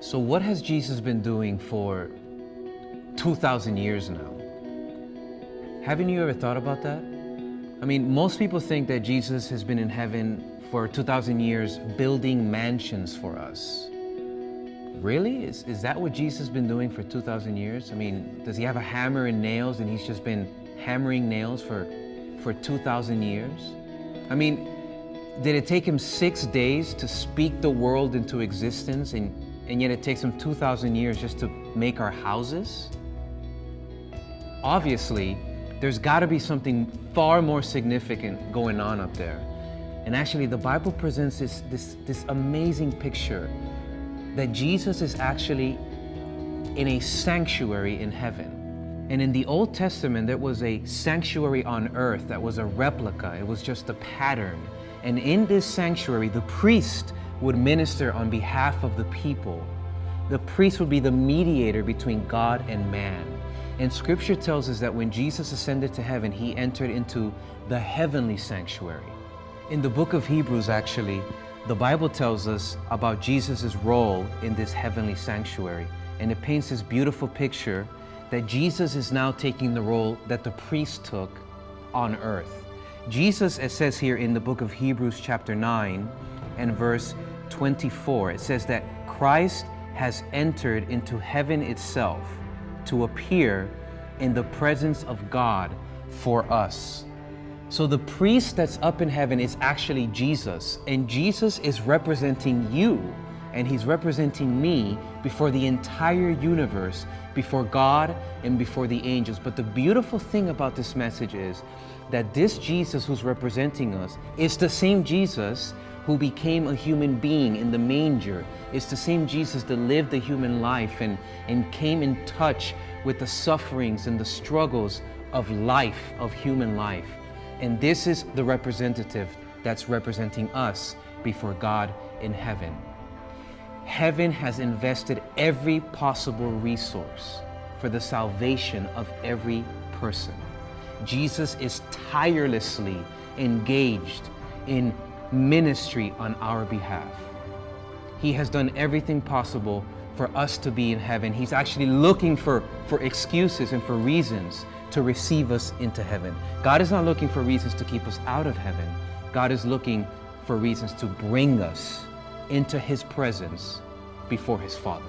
So what has Jesus been doing for 2,000 years now? Haven't you ever thought about that? I mean, most people think that Jesus has been in heaven for 2,000 years building mansions for us. Really? Is that what Jesus has been doing for 2,000 years? I mean, does he have a hammer and nails and he's just been hammering nails for 2,000 years? I mean, did it take him 6 days to speak the world into existence and yet it takes him 2,000 years just to make our houses? Obviously, there's got to be something far more significant going on up there. And actually, the Bible presents this amazing picture that Jesus is actually in a sanctuary in heaven. And in the Old Testament, there was a sanctuary on earth that was a replica. It was just a pattern. And in this sanctuary, the priest would minister on behalf of the people. The priest would be the mediator between God and man. And Scripture tells us that when Jesus ascended to heaven, he entered into the heavenly sanctuary. In the book of Hebrews, actually, the Bible tells us about Jesus' role in this heavenly sanctuary. And it paints this beautiful picture that Jesus is now taking the role that the priest took on earth. Jesus, it says here in the book of Hebrews chapter 9 and verse 24, it says that Christ has entered into heaven itself to appear in the presence of God for us. So the priest that's up in heaven is actually Jesus, and Jesus is representing you, and he's representing me before the entire universe, before God and before the angels. But the beautiful thing about this message is that this Jesus who's representing us is the same Jesus who became a human being in the manger. It's the same Jesus that lived the human life and came in touch with the sufferings and the struggles of life, of human life. And this is the representative that's representing us before God in heaven. Heaven has invested every possible resource for the salvation of every person. Jesus is tirelessly engaged in ministry on our behalf. He has done everything possible for us to be in heaven. He's actually looking for excuses and for reasons to receive us into heaven. God is not looking for reasons to keep us out of heaven. God is looking for reasons to bring us into his presence before his Father.